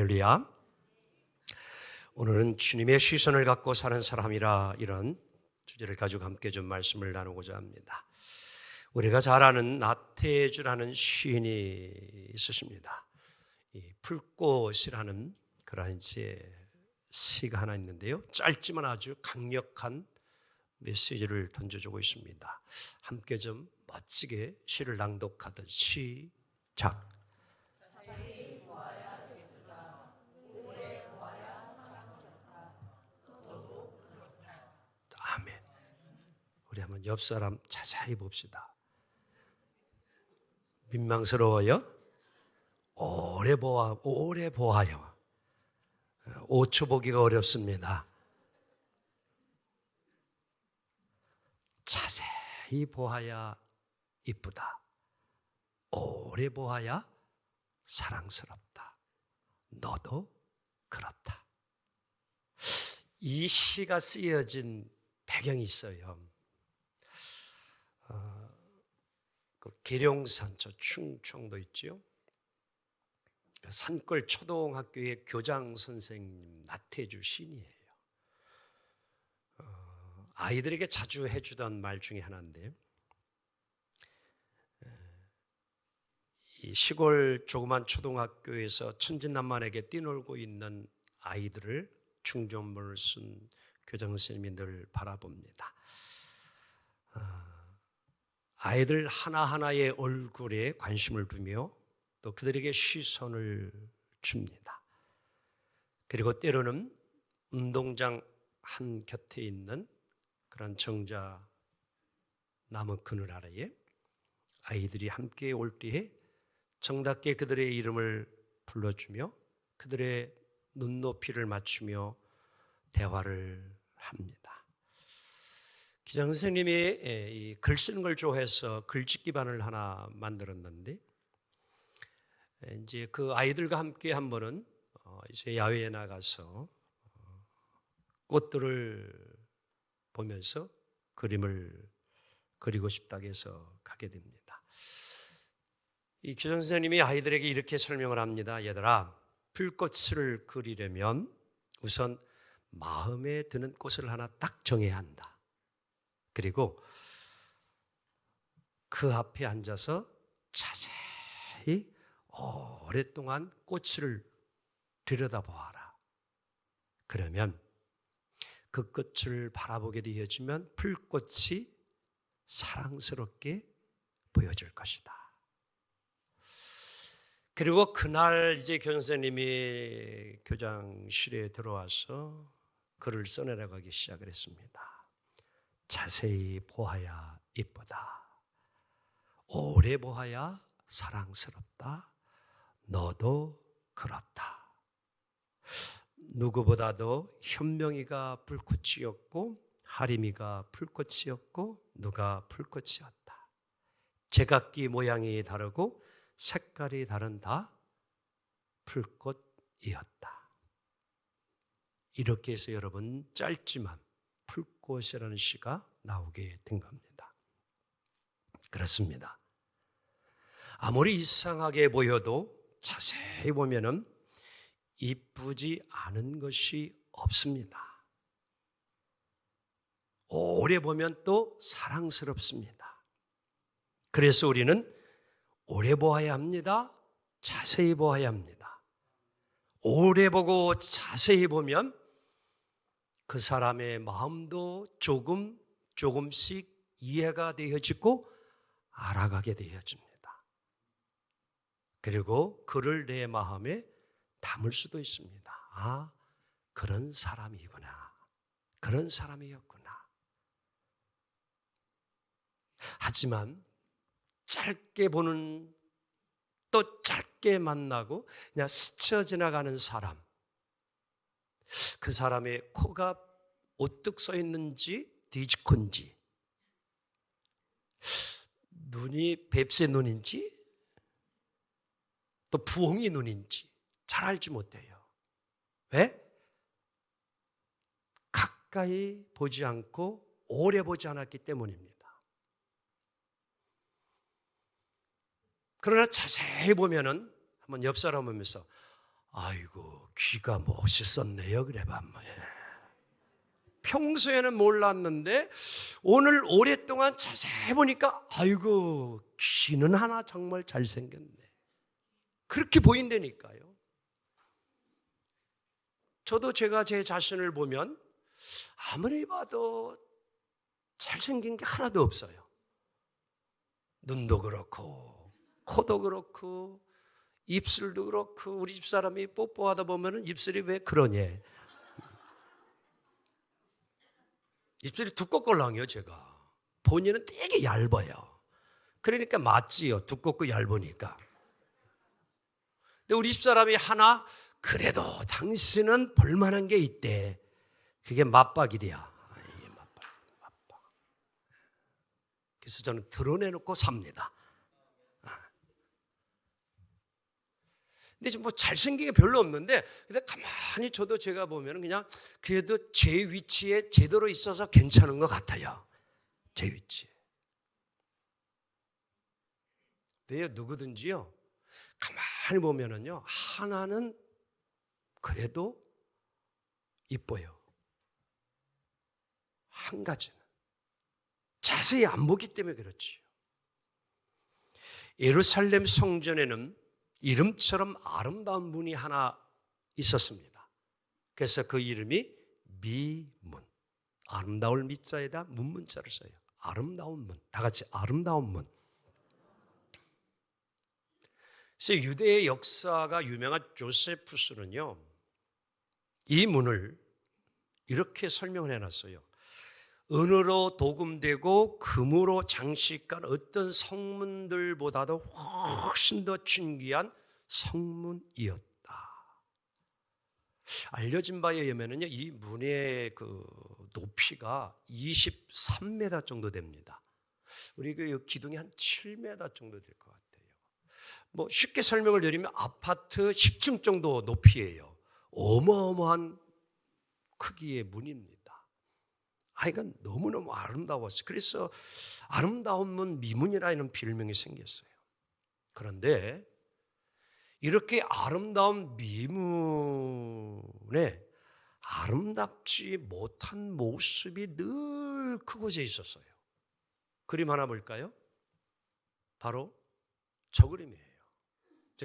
할렐루야. 오늘은 주님의 시선을 갖고 사는 사람이라 이런 주제를 가지고 함께 좀 말씀을 나누고자 합니다. 우리가 잘 아는 나태주라는 시인이 있으십니다. 이 풀꽃이라는 그런 시가 하나 있는데요. 짧지만 아주 강력한 메시지를 던져주고 있습니다. 함께 좀 멋지게 시를 낭독하듯 시작. 아멘. 우리 한번 옆 사람 자세히 봅시다. 민망스러워요? 오래 보아요. 5초 보기가 어렵습니다. 자세히 보아야 이쁘다. 오래 보아야 사랑스럽다. 너도 그렇다. 이 시가 쓰여진 배경이 있어요. 그 계룡산, 저 충청도 있지요. 산골 초등학교의 교장 선생님 나태주 시인이에요. 아이들에게 자주 해주던 말 중에 하나인데, 이 시골 조그만 초등학교에서 천진난만하게 뛰놀고 있는 아이들을 중전문을 쓴 교장 선생님이 늘 바라봅니다. 아이들 하나하나의 얼굴에 관심을 두며 또 그들에게 시선을 줍니다. 그리고 때로는 운동장 한 곁에 있는 그런 정자 나무 그늘 아래에 아이들이 함께 올 때에 정답게 그들의 이름을 불러주며 그들의 눈높이를 맞추며 대화를 합니다. 기장 선생님이 이 글 쓰는 걸 좋아해서 글짓기반을 하나 만들었는데, 이제 그 아이들과 함께 한 번은 이제 야외에 나가서 꽃들을 보면서 그림을 그리고 싶다고 해서 가게 됩니다. 이 교장 선생님이 아이들에게 이렇게 설명을 합니다. 얘들아, 풀꽃을 그리려면 우선 마음에 드는 꽃을 하나 딱 정해야 한다. 그리고 그 앞에 앉아서 자세히 오랫동안 꽃을 들여다보아라. 그러면 그 꽃을 바라보게 되어지면 풀꽃이 사랑스럽게 보여질 것이다. 그리고 그날 이제 교장선생님이 교장실에 들어와서 글을 써내려가기 시작을 했습니다. 자세히 보아야 이쁘다. 오래 보아야 사랑스럽다. 너도 그렇다. 누구보다도 현명이가 불꽃이었고 하림이가 불꽃이었고 누가 불꽃이었다. 제각기 모양이 다르고 색깔이 다른 다 풀꽃이었다. 이렇게 해서 여러분 짧지만 풀꽃이라는 시가 나오게 된 겁니다. 그렇습니다. 아무리 이상하게 보여도 자세히 보면은 이쁘지 않은 것이 없습니다. 오래 보면 또 사랑스럽습니다. 그래서 우리는 오래 보아야 합니다. 자세히 보아야 합니다. 오래 보고 자세히 보면 그 사람의 마음도 조금씩 이해가 되어지고 알아가게 되어집니다. 그리고 그를 내 마음에 담을 수도 있습니다. 아, 그런 사람이구나. 그런 사람이었구나. 하지만 짧게 보는, 또 짧게 만나고 그냥 스쳐 지나가는 사람, 그 사람의 코가 오뚝 서 있는지 뒤집건지, 눈이 뱁새 눈인지 또 부엉이 눈인지 잘 알지 못해요. 왜? 가까이 보지 않고 오래 보지 않았기 때문입니다. 그러나 자세히 보면은 한번 옆 사람 보면서 아이고 귀가 멋있었네요. 그래 봐. 평소에는 몰랐는데 오늘 오랫동안 자세히 보니까 아이고 귀는 하나 정말 잘생겼네. 그렇게 보인다니까요. 저도 제가 제 자신을 보면 아무리 봐도 잘생긴 게 하나도 없어요. 눈도 그렇고 코도 그렇고 입술도 그렇고 우리 집사람이 뽀뽀하다 보면 입술이 왜 그러냐. 입술이 두껍걸랑요 제가. 본인은 되게 얇아요. 그러니까 맞지요. 두껍고 얇으니까. 근데 우리 집사람이 하나 그래도 당신은 볼만한 게 있대. 그게 맞박이랴. 이게 맞박. 그래서 저는 드러내놓고 삽니다. 근데 뭐 잘생긴 게 별로 없는데, 근데 가만히 저도 제가 보면 그냥 그래도 제 위치에 제대로 있어서 괜찮은 것 같아요. 제 위치에. 근데 누구든지요, 가만히 보면은요, 하나는 그래도 이뻐요. 한 가지는. 자세히 안 보기 때문에 그렇지요. 예루살렘 성전에는 이름처럼 아름다운 문이 하나 있었습니다. 그래서 그 이름이 미문. 아름다울 미자에다 문문자를 써요. 아름다운 문. 다 같이 아름다운 문. 그래서 유대의 역사가 유명한 조세푸스는요, 이 문을 이렇게 설명을 해놨어요. 은으로 도금되고 금으로 장식한 어떤 성문들보다도 훨씬 더 존귀한 성문이었다. 알려진 바에 의하면요, 이 문의 그 높이가 23m 정도 됩니다. 우리 그 기둥이 한 7m 정도 될 것 같아요. 뭐 쉽게 설명을 드리면 아파트 10층 정도 높이예요. 어마어마한 크기의 문입니다. 이건 너무너무 아름다웠어요. 그래서 아름다운 문 미문이라는 별명이 생겼어요. 그런데 이렇게 아름다운 미문에 아름답지 못한 모습이 늘 그곳에 있었어요. 그림 하나 볼까요? 바로 저 그림이에요.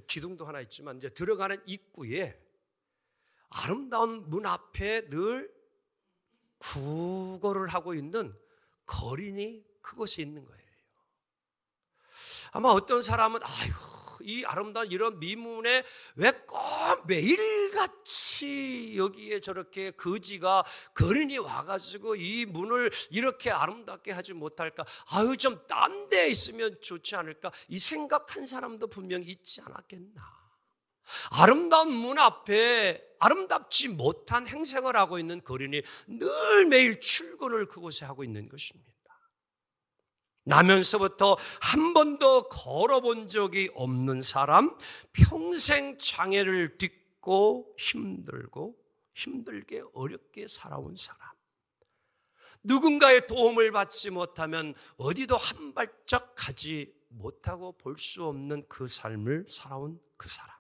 기둥도 하나 있지만 이제 들어가는 입구에 아름다운 문 앞에 늘 구걸을 하고 있는 거린이 그곳에 있는 거예요. 아마 어떤 사람은 아이고 이 아름다운 이런 미문에 왜 꼭 매일같이 여기에 저렇게 거지가 거린이 와가지고 이 문을 이렇게 아름답게 하지 못할까? 아유 좀 딴 데 있으면 좋지 않을까? 이 생각한 사람도 분명히 있지 않았겠나? 아름다운 문 앞에 아름답지 못한 행색을 하고 있는 거린이 늘 매일 출근을 그곳에 하고 있는 것입니다. 나면서부터 한 번도 걸어본 적이 없는 사람, 평생 장애를 딛고 힘들게 어렵게 살아온 사람, 누군가의 도움을 받지 못하면 어디도 한 발짝 가지 못하고 볼 수 없는 그 삶을 살아온 그 사람.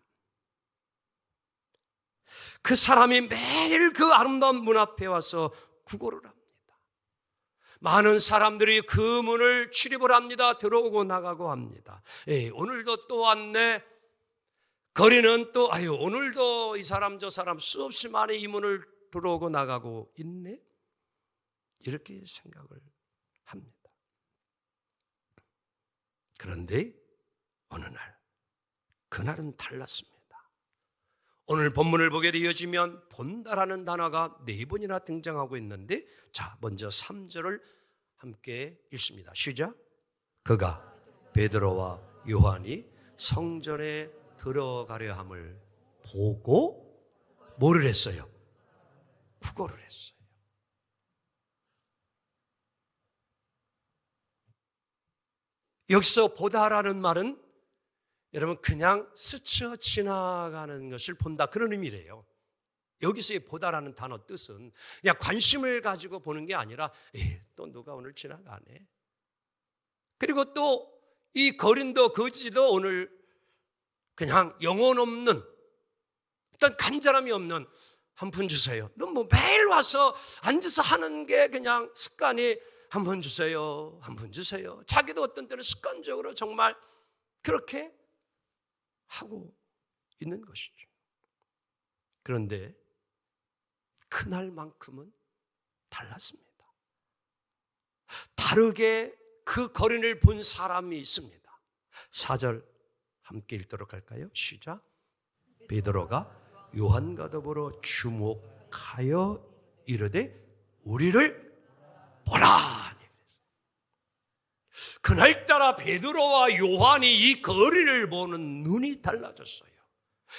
그 사람이 매일 그 아름다운 문 앞에 와서 구걸을 합니다. 많은 사람들이 그 문을 출입을 합니다. 들어오고 나가고 합니다. 오늘도 또 왔네. 거리는 또 오늘도 이 사람 저 사람 수없이 많이 이 문을 들어오고 나가고 있네. 이렇게 생각을 합니다. 그런데 어느 날 그날은 달랐습니다. 오늘 본문을 보게 되어지면 본다라는 단어가 4번이나 등장하고 있는데, 자 먼저 3절을 함께 읽습니다. 시작. 그가 베드로와 요한이 성전에 들어가려 함을 보고 뭐를 했어요? 구걸을 했어요. 여기서 보다라는 말은 여러분 그냥 스쳐 지나가는 것을 본다, 그런 의미래요. 여기서의 보다라는 단어 뜻은 그냥 관심을 가지고 보는 게 아니라 또 누가 오늘 지나가네. 그리고 또 이 거린도 거지도 오늘 그냥 영혼 없는 어떤 간절함이 없는 한 푼 주세요. 너 뭐 매일 와서 앉아서 하는 게 그냥 습관이 한 푼 주세요. 한 푼 주세요. 자기도 어떤 때는 습관적으로 정말 그렇게 하고 있는 것이죠. 그런데 그날만큼은 달랐습니다. 다르게 그 거린을 본 사람이 있습니다. 4절 함께 읽도록 할까요? 시작. 베드로가 요한과 더불어 주목하여 이르되 우리를 보라. 그날따라 베드로와 요한이 이 거린을 보는 눈이 달라졌어요.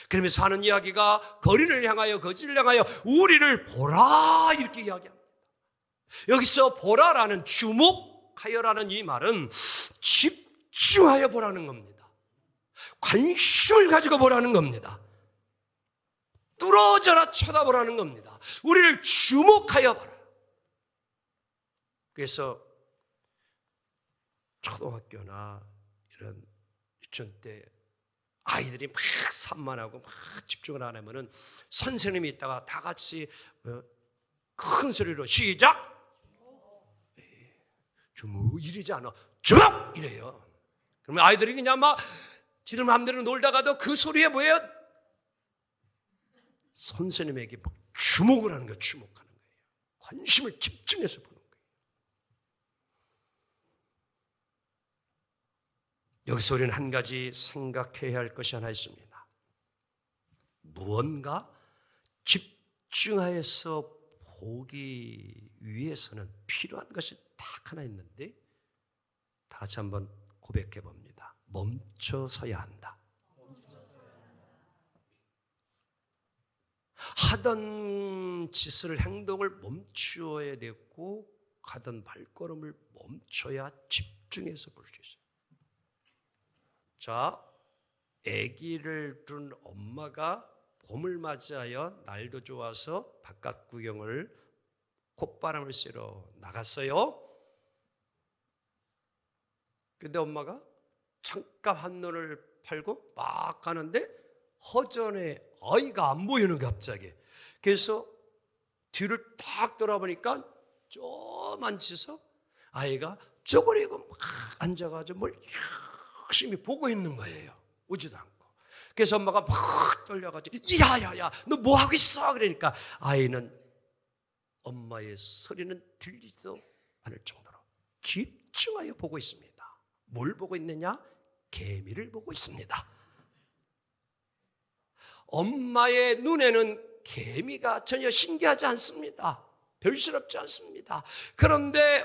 그러면서 하는 이야기가 거린을 향하여 거지를 향하여 우리를 보라 이렇게 이야기합니다. 여기서 보라라는 주목하여라는 이 말은 집중하여 보라는 겁니다. 관심을 가지고 보라는 겁니다. 뚫어져라 쳐다보라는 겁니다. 우리를 주목하여 봐라. 그래서 초등학교나 이런 유치원 때 아이들이 막 산만하고 막 집중을 안 하면은 선생님이 있다가 다 같이 큰 소리로 시작! 주목 이러지 않아. 주목! 이래요. 그러면 아이들이 그냥 막 지들 마음대로 놀다가도 그 소리에 뭐예요? 선생님에게 막 주목을 하는 거예요. 주목하는 거예요. 관심을 집중해서 보는 거예요. 여기서 우리는 한 가지 생각해야 할 것이 하나 있습니다. 무언가 집중하여서 보기 위해서는 필요한 것이 딱 하나 있는데 다 같이 한번 고백해 봅니다. 멈춰서야 한다. 하던 짓을 행동을 멈추어야 되고 가던 발걸음을 멈춰야 집중해서 볼 수 있어요. 자, 아기를 둔 엄마가 봄을 맞이하여 날도 좋아서 바깥 구경을 콧바람을 쐬러 나갔어요. 근데 엄마가 잠깐 한눈을 팔고 막 가는데 허전에 아이가 안 보이는 거야 갑자기. 그래서 뒤를 딱 돌아보니까 조그만 짓서 아이가 쪼그리고 막 앉아가지고 뭘 열심히 보고 있는 거예요. 오지도 않고. 그래서 엄마가 막 떨려가지고 야야야 너 뭐 하고 있어? 그러니까 아이는 엄마의 소리는 들리지도 않을 정도로 집중하여 보고 있습니다. 뭘 보고 있느냐? 개미를 보고 있습니다. 엄마의 눈에는 개미가 전혀 신기하지 않습니다. 별스럽지 않습니다. 그런데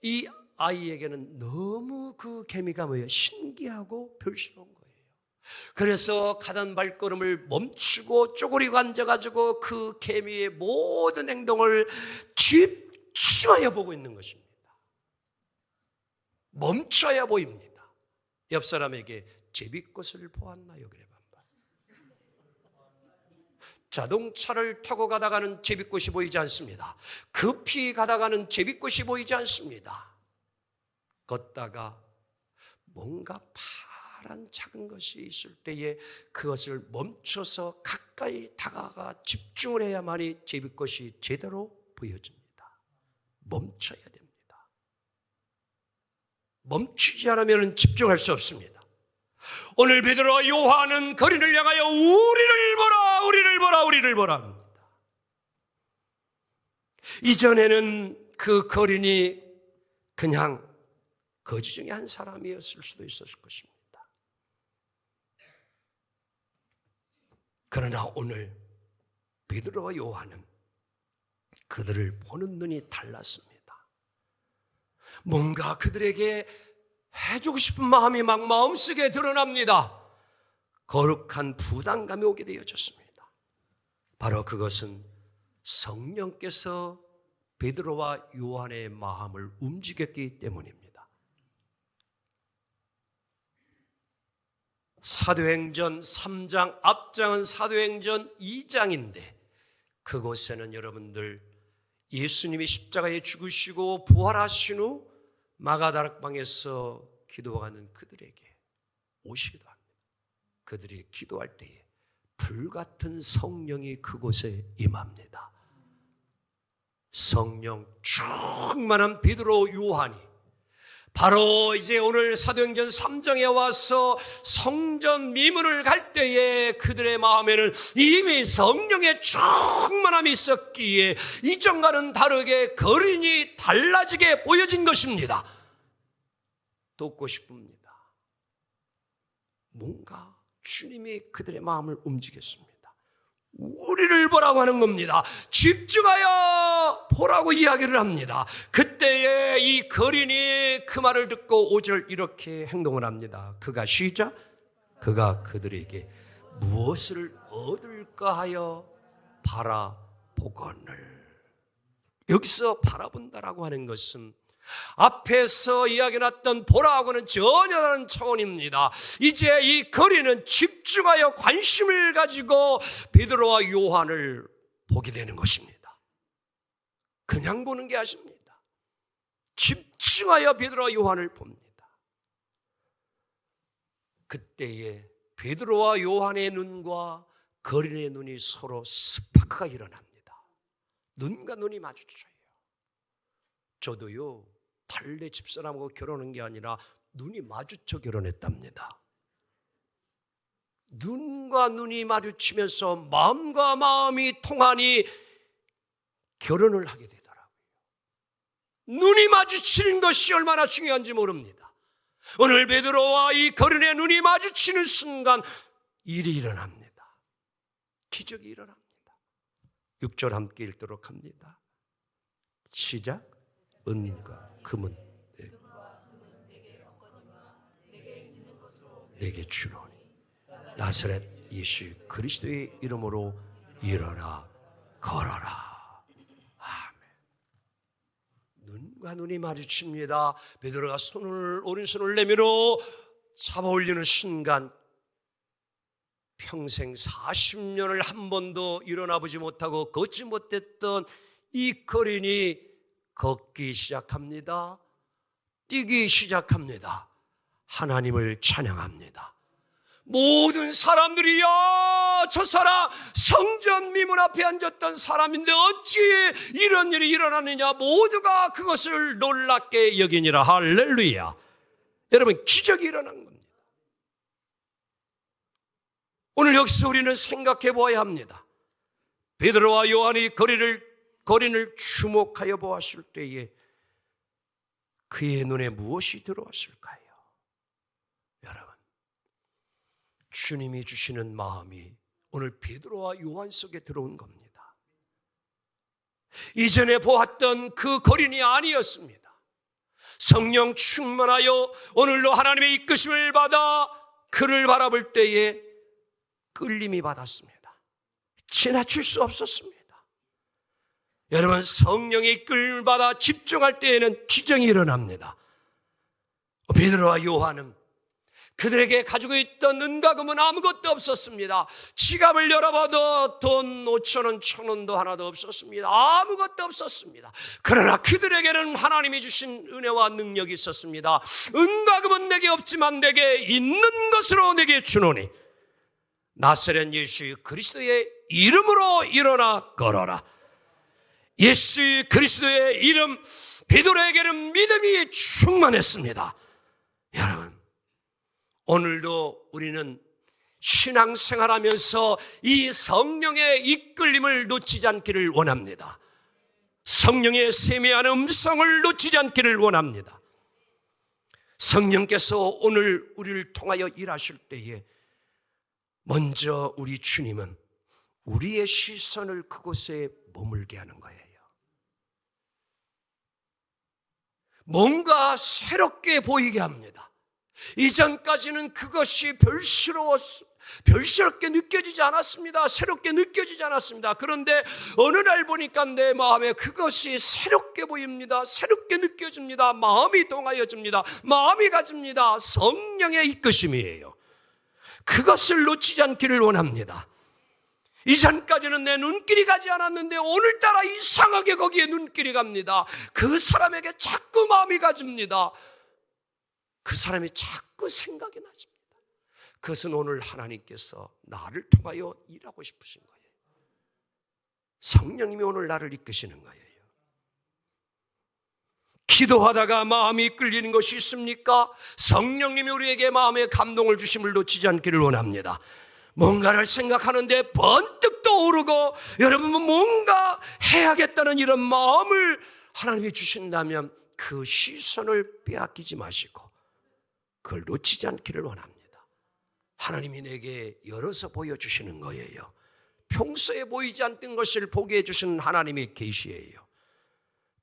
이 아이에게는 너무 그 개미가 뭐예요? 신기하고 별스러운 거예요. 그래서 가던 발걸음을 멈추고 쪼그리고 앉아가지고 그 개미의 모든 행동을 집중하여 보고 있는 것입니다. 멈춰야 보입니다. 옆 사람에게 제비꽃을 보았나요? 그래 반발. 자동차를 타고 가다가는 제비꽃이 보이지 않습니다. 급히 가다가는 제비꽃이 보이지 않습니다. 걷다가 뭔가 파란 작은 것이 있을 때에 그것을 멈춰서 가까이 다가가 집중을 해야만이 제비꽃이 제대로 보여집니다. 멈춰야 됩니다. 멈추지 않으면 집중할 수 없습니다. 오늘 베드로와 요한은 거린을 향하여 우리를 보라, 우리를 보라, 우리를 보라 합니다. 이전에는 그 거린이 그냥 거지 중에 한 사람이었을 수도 있었을 것입니다. 그러나 오늘 베드로와 요한은 그들을 보는 눈이 달랐습니다. 뭔가 그들에게 해주고 싶은 마음이 막 마음속에 드러납니다. 거룩한 부담감이 오게 되어졌습니다. 바로 그것은 성령께서 베드로와 요한의 마음을 움직였기 때문입니다. 사도행전 3장, 앞장은 사도행전 2장인데 그곳에는 여러분들 예수님이 십자가에 죽으시고 부활하신 후 마가다락방에서 기도하는 그들에게 오시기도 합니다. 그들이 기도할 때에 불같은 성령이 그곳에 임합니다. 성령 충만한 베드로, 요한이 바로 이제 오늘 사도행전 3장에 와서 성전 미문을 갈 때에 그들의 마음에는 이미 성령의 충만함이 있었기에 이전과는 다르게 거린이 달라지게 보여진 것입니다. 돕고 싶습니다. 뭔가 주님이 그들의 마음을 움직였습니다. 우리를 보라고 하는 겁니다. 집중하여 보라고 이야기를 합니다. 그때에 이 거린이 그 말을 듣고 5절 이렇게 행동을 합니다. 그가 쉬자 그가 그들에게 무엇을 얻을까 하여 바라보거늘. 여기서 바라본다라고 하는 것은 앞에서 이야기했던 보라하고는 전혀 다른 차원입니다. 이제 이 거린은 집중하여 관심을 가지고 베드로와 요한을 보게 되는 것입니다. 그냥 보는 게 아닙니다. 집중하여 베드로와 요한을 봅니다. 그때에 베드로와 요한의 눈과 거린의 눈이 서로 스파크가 일어납니다. 눈과 눈이 마주쳐요. 저도요, 달래 집사람하고 결혼한 게 아니라 눈이 마주쳐 결혼했답니다. 눈과 눈이 마주치면서 마음과 마음이 통하니 결혼을 하게 되더라고요. 눈이 마주치는 것이 얼마나 중요한지 모릅니다. 오늘 베드로와 이 거린의 눈이 마주치는 순간 일이 일어납니다. 기적이 일어납니다. 6절 함께 읽도록 합니다. 시작. 은과 금은 내게 주노니 나사렛 예수 그리스도의 이름으로 일어나 걸어라. 아멘. 눈과 눈이 마주칩니다. 베드로가 오른손을 내밀어 잡아 올리는 순간 평생 40년을 한 번도 일어나 보지 못하고 걷지 못했던 이 거린이 걷기 시작합니다. 뛰기 시작합니다. 하나님을 찬양합니다. 모든 사람들이 야, 저 사람 성전 미문 앞에 앉았던 사람인데 어찌 이런 일이 일어나느냐, 모두가 그것을 놀랍게 여기니라. 할렐루야. 여러분, 기적이 일어난 겁니다. 오늘 여기서 우리는 생각해 보아야 합니다. 베드로와 요한이 거린을 주목하여 보았을 때에 그의 눈에 무엇이 들어왔을까요? 여러분, 주님이 주시는 마음이 오늘 베드로와 요한 속에 들어온 겁니다. 이전에 보았던 그 거린이 아니었습니다. 성령 충만하여 오늘도 하나님의 이끄심을 받아 그를 바라볼 때에 끌림이 받았습니다. 지나칠 수 없었습니다. 여러분, 성령의 이끌림을 받아 집중할 때에는 기적이 일어납니다. 베드로와 요한은 그들에게 가지고 있던 은과 금은 아무것도 없었습니다. 지갑을 열어봐도 돈 5,000원, 1,000원도 하나도 없었습니다. 아무것도 없었습니다. 그러나 그들에게는 하나님이 주신 은혜와 능력이 있었습니다. 은과 금은 내게 없지만 내게 있는 것으로 내게 주노니 나사렛 예수 그리스도의 이름으로 일어나 걸어라. 예수 그리스도의 이름, 베드로에게는 믿음이 충만했습니다. 여러분, 오늘도 우리는 신앙생활하면서 이 성령의 이끌림을 놓치지 않기를 원합니다. 성령의 세미한 음성을 놓치지 않기를 원합니다. 성령께서 오늘 우리를 통하여 일하실 때에 먼저 우리 주님은 우리의 시선을 그곳에 머물게 하는 거예요. 뭔가 새롭게 보이게 합니다. 이전까지는 그것이 별스럽게 느껴지지 않았습니다. 새롭게 느껴지지 않았습니다. 그런데 어느 날 보니까 내 마음에 그것이 새롭게 보입니다. 새롭게 느껴집니다. 마음이 동하여집니다. 마음이 가집니다. 성령의 이끄심이에요. 그것을 놓치지 않기를 원합니다. 이전까지는 내 눈길이 가지 않았는데 오늘따라 이상하게 거기에 눈길이 갑니다. 그 사람에게 자꾸 마음이 가집니다. 그 사람이 자꾸 생각이 나집니다. 그것은 오늘 하나님께서 나를 통하여 일하고 싶으신 거예요. 성령님이 오늘 나를 이끄시는 거예요. 기도하다가 마음이 끌리는 것이 있습니까? 성령님이 우리에게 마음의 감동을 주심을 놓치지 않기를 원합니다. 뭔가를 생각하는데 번뜩 떠오르고 여러분 뭔가 해야겠다는 이런 마음을 하나님이 주신다면 그 시선을 빼앗기지 마시고 그걸 놓치지 않기를 원합니다. 하나님이 내게 열어서 보여주시는 거예요. 평소에 보이지 않던 것을 보게 해주시는 하나님의 계시예요.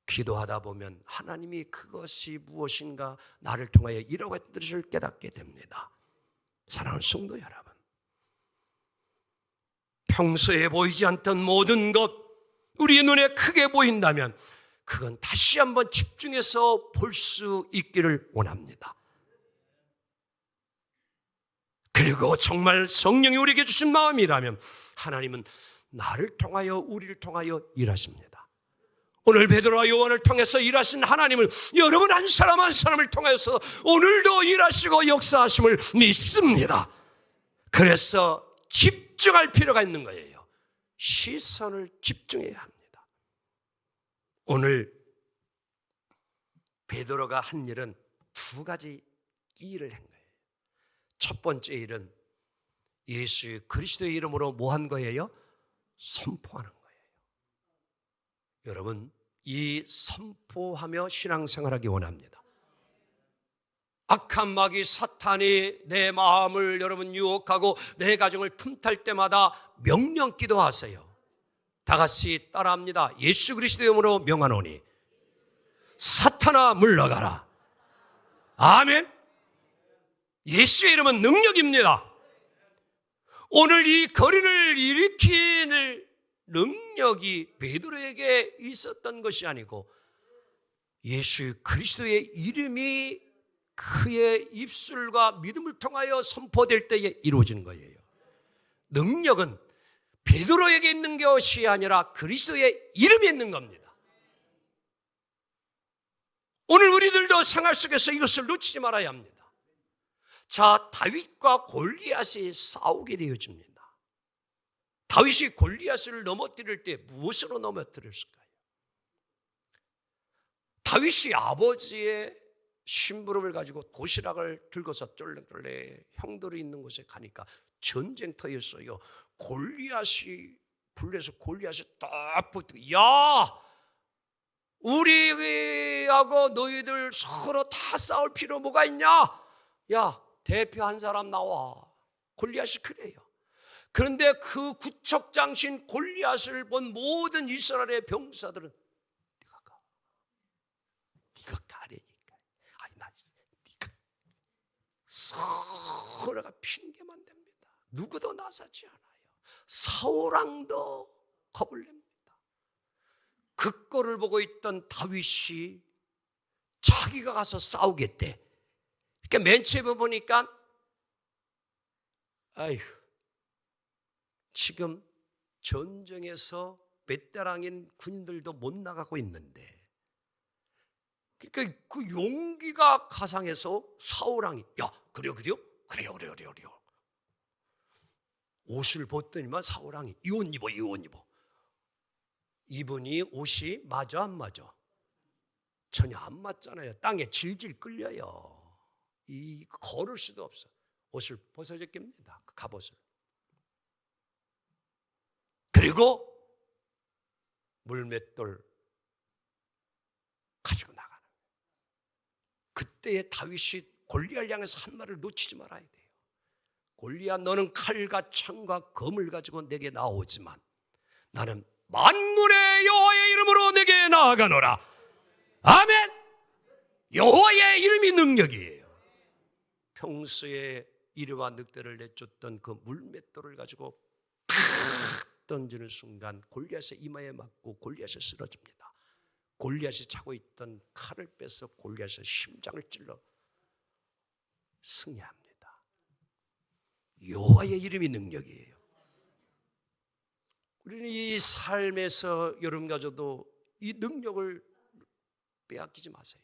기도하다 보면 하나님이 그것이 무엇인가 나를 통하여 이러고 했던 것을 깨닫게 됩니다. 사랑하는 성도 여러분, 평소에 보이지 않던 모든 것 우리의 눈에 크게 보인다면 그건 다시 한번 집중해서 볼 수 있기를 원합니다. 그리고 정말 성령이 우리에게 주신 마음이라면 하나님은 나를 통하여 우리를 통하여 일하십니다. 오늘 베드로와 요한을 통해서 일하신 하나님을 여러분 한 사람 한 사람을 통해서 오늘도 일하시고 역사하심을 믿습니다. 그래서 집중할 필요가 있는 거예요. 시선을 집중해야 합니다. 오늘 베드로가 한 일은 두 가지 일을 한 거예요. 첫 번째 일은 예수 그리스도의 이름으로 뭐 한 거예요? 선포하는 거예요. 여러분, 이 선포하며 신앙생활하기 원합니다. 악한 마귀 사탄이 내 마음을 여러분 유혹하고 내 가정을 틈탈 때마다 명령 기도하세요. 다 같이 따라합니다. 예수 그리스도의 이름으로 명하노니 사탄아 물러가라. 아멘. 예수의 이름은 능력입니다. 오늘 이 거린을 일으키는 능력이 베드로에게 있었던 것이 아니고 예수 그리스도의 이름이 그의 입술과 믿음을 통하여 선포될 때에 이루어지는 거예요. 능력은 베드로에게 있는 것이 아니라 그리스도의 이름에 있는 겁니다. 오늘 우리들도 생활 속에서 이것을 놓치지 말아야 합니다. 자, 다윗과 골리앗이 싸우게 되어집니다. 다윗이 골리앗을 넘어뜨릴 때 무엇으로 넘어뜨렸을까요? 다윗이 아버지의 심부름을 가지고 도시락을 들고서 쫄래쫄래 형들이 있는 곳에 가니까 전쟁터였어요. 골리앗이 불려서 골리앗이 딱 붙고, 야, 우리하고 너희들 서로 다 싸울 필요 뭐가 있냐? 야, 대표 한 사람 나와. 골리앗이 그래요. 그런데 그 구척장신 골리앗을 본 모든 이스라엘의 병사들은 네가 가. 네가 가라니까. 아니 나 네가 서로가 핑계만 댑니다. 누구도 나서지 않아요. 사울왕도 겁을 냅니다. 그 꼴을 보고 있던 다윗이 자기가 가서 싸우겠대. 그러니까 맨 처음에 보니까 아휴, 지금 전쟁에서 베테랑인 군들도 못 나가고 있는데, 그러니까 그 용기가 가상해서 사울왕이 야, 그래요. 옷을 벗더니만 사울왕이 이 옷 입어. 이분이 옷이 맞아 안 맞아? 전혀 안 맞잖아요. 땅에 질질 끌려요. 이 걸을 수도 없어. 옷을 벗어줬습니다. 그 갑옷을. 그리고 물맷돌 가지고 나가는. 그때의 다윗이 골리앗을 향해서 한 말을 놓치지 말아야 돼요. 골리앗, 너는 칼과 창과 검을 가지고 내게 나오지만 나는 만군의 여호와의 이름으로 내게 나아가노라. 아멘. 여호와의 이름이 능력이에요. 평소에 이리와 늑대를 내쫓던 그 물맷돌을 가지고 탁 던지는 순간 골리앗의 이마에 맞고 골리앗이 쓰러집니다. 골리앗이 차고 있던 칼을 빼서 골리앗의 심장을 찔러 승리합니다. 여호와의 이름이 능력이에요. 우리는 이 삶에서 여러분 가져도 이 능력을 빼앗기지 마세요.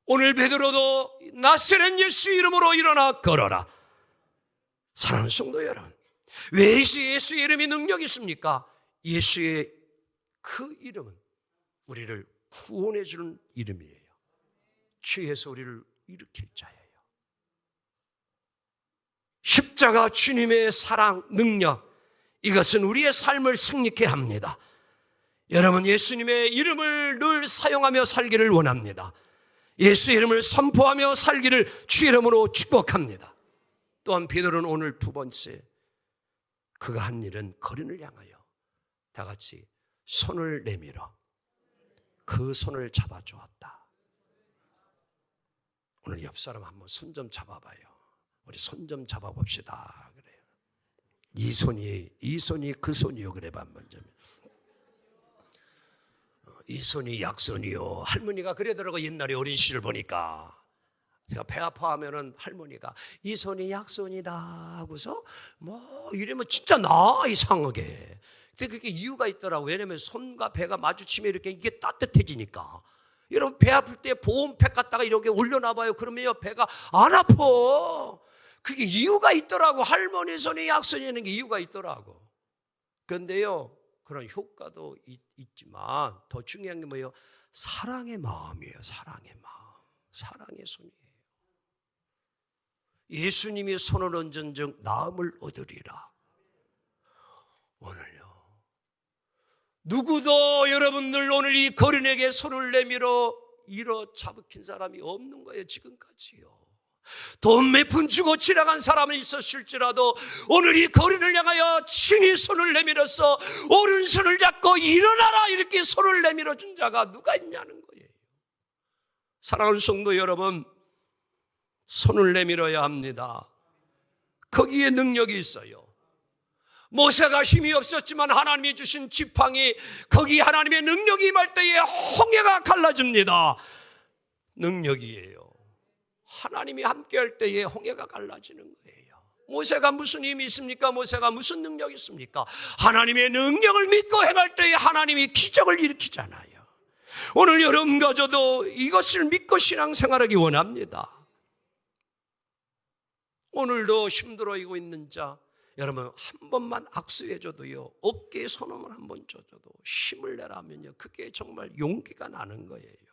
오늘 베드로도 나사렛 예수 이름으로 일어나 걸어라. 사랑하는 성도 여러분, 왜 예수의 이름이 능력이 있습니까? 예수의 그 이름은 우리를 구원해 주는 이름이에요. 죄에서 우리를 일으킬 자예요. 십자가 주님의 사랑, 능력, 이것은 우리의 삶을 승리케 합니다. 여러분, 예수님의 이름을 늘 사용하며 살기를 원합니다. 예수의 이름을 선포하며 살기를 주 이름으로 축복합니다. 또한 베드로는 오늘 두 번째, 그가 한 일은 거린을 향하여 다 같이 손을 내밀어 그 손을 잡아주었다. 오늘 옆 사람 한번 손 좀 잡아봐요. 우리 손 좀 잡아봅시다. 그래요. 이 손이 그 손이요. 그래 봐 한번 좀. 이 손이 약손이요. 할머니가 그러더라고. 옛날에 어린 시를 보니까 제가 배 아파하면은 할머니가 이 손이 약손이다 하고서 뭐 이러면 진짜 나 이상하게. 근데 그게 이유가 있더라고. 왜냐면 손과 배가 마주치면 이렇게 이게 따뜻해지니까. 여러분, 배 아플 때 보온팩 갖다가 이렇게 올려놔봐요. 그러면 배가 안 아파. 그게 이유가 있더라고. 할머니 손이 약손이는 게 이유가 있더라고. 그런데요, 그런 효과도 있지만 더 중요한 게 뭐예요? 사랑의 마음이에요. 사랑의 마음, 사랑의 손이에요. 예수님이 손을 얹은즉 나음을 얻으리라. 오늘요, 누구도 여러분들 오늘 이 거린에게 손을 내밀어 잡힌 사람이 없는 거예요. 지금까지요. 돈 몇 푼 주고 지나간 사람은 있었을지라도 오늘 이 거린을 향하여 친히 손을 내밀어서 오른손을 잡고 일어나라 이렇게 손을 내밀어 준 자가 누가 있냐는 거예요. 사랑하는 성도 여러분, 손을 내밀어야 합니다. 거기에 능력이 있어요. 모세가 힘이 없었지만 하나님이 주신 지팡이, 거기 하나님의 능력이 임할 때에 홍해가 갈라집니다. 능력이에요. 하나님이 함께할 때에 홍해가 갈라지는 거예요. 모세가 무슨 힘이 있습니까? 모세가 무슨 능력이 있습니까? 하나님의 능력을 믿고 행할 때에 하나님이 기적을 일으키잖아요. 오늘 여러분과 저도 이것을 믿고 신앙생활하기 원합니다. 오늘도 힘들어하고 있는 자, 여러분 한 번만 악수해줘도요, 어깨에 손을 한 번 줘줘도 힘을 내라면요, 그게 정말 용기가 나는 거예요.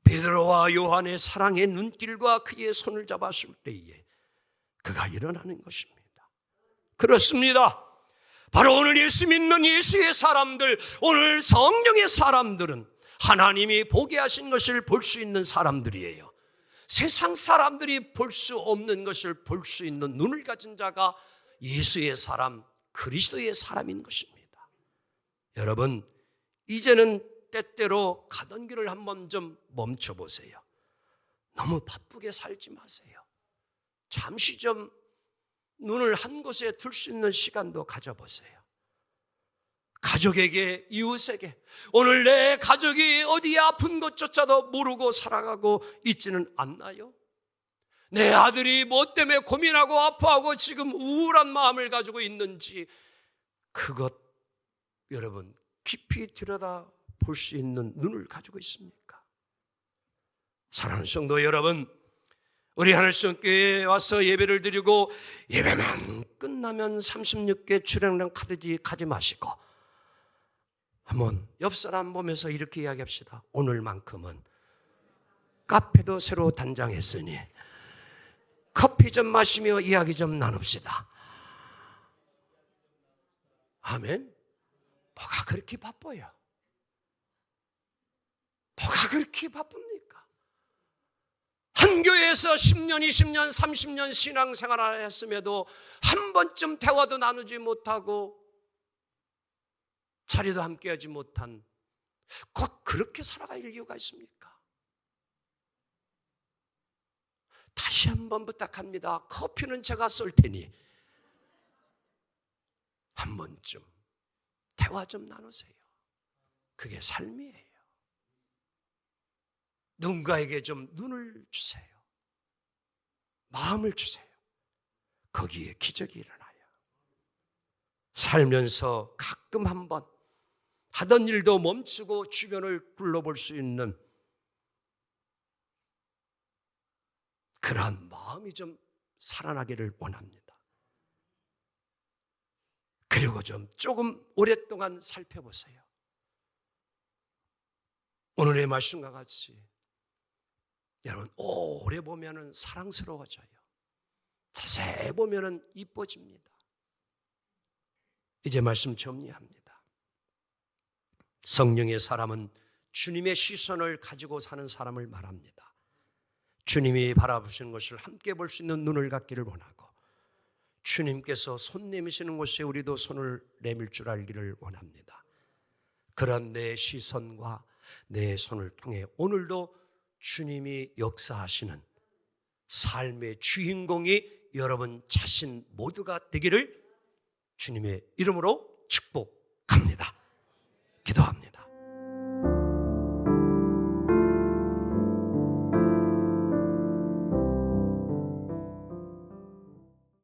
베드로와 요한의 사랑의 눈길과 그의 손을 잡았을 때에 그가 일어나는 것입니다. 그렇습니다. 바로 오늘 예수 믿는 예수의 사람들, 오늘 성령의 사람들은 하나님이 보게 하신 것을 볼 수 있는 사람들이에요. 세상 사람들이 볼 수 없는 것을 볼 수 있는 눈을 가진 자가 예수의 사람, 그리스도의 사람인 것입니다. 여러분, 이제는 때때로 가던 길을 한번 좀 멈춰보세요. 너무 바쁘게 살지 마세요. 잠시 좀 눈을 한 곳에 둘 수 있는 시간도 가져보세요. 가족에게, 이웃에게, 오늘 내 가족이 어디에 아픈 것조차도 모르고 살아가고 있지는 않나요? 내 아들이 뭐 때문에 고민하고 아파하고 지금 우울한 마음을 가지고 있는지, 그것 여러분 깊이 들여다 볼 수 있는 눈을 가지고 있습니까? 사랑하는 성도 여러분, 우리 하늘성교회에 와서 예배를 드리고 예배만 끝나면 36개 출연료 카드지 가지 마시고 한번 옆 사람 보면서 이렇게 이야기합시다. 오늘만큼은 카페도 새로 단장했으니 커피 좀 마시며 이야기 좀 나눕시다. 아멘. 뭐가 그렇게 바빠요? 뭐가 그렇게 바쁩니까? 한 교회에서 10년, 20년, 30년 신앙생활을 했음에도 한 번쯤 대화도 나누지 못하고 자리도 함께하지 못한, 꼭 그렇게 살아갈 이유가 있습니까? 다시 한번 부탁합니다. 커피는 제가 쏠 테니 한 번쯤 대화 좀 나누세요. 그게 삶이에요. 누군가에게 좀 눈을 주세요. 마음을 주세요. 거기에 기적이 일어나요. 살면서 가끔 한번 하던 일도 멈추고 주변을 둘러볼 수 있는 그러한 마음이 좀 살아나기를 원합니다. 그리고 조금 오랫동안 살펴보세요. 오늘의 말씀과 같이 여러분 오래 보면은 사랑스러워져요. 자세히 보면은 이뻐집니다. 이제 말씀 정리합니다. 성령의 사람은 주님의 시선을 가지고 사는 사람을 말합니다. 주님이 바라보시는 것을 함께 볼 수 있는 눈을 갖기를 원하고, 주님께서 손 내미시는 곳에 우리도 손을 내밀 줄 알기를 원합니다. 그런 내 시선과 내 손을 통해 오늘도 주님이 역사하시는 삶의 주인공이 여러분 자신 모두가 되기를 주님의 이름으로 축복합니다. 기도합니다.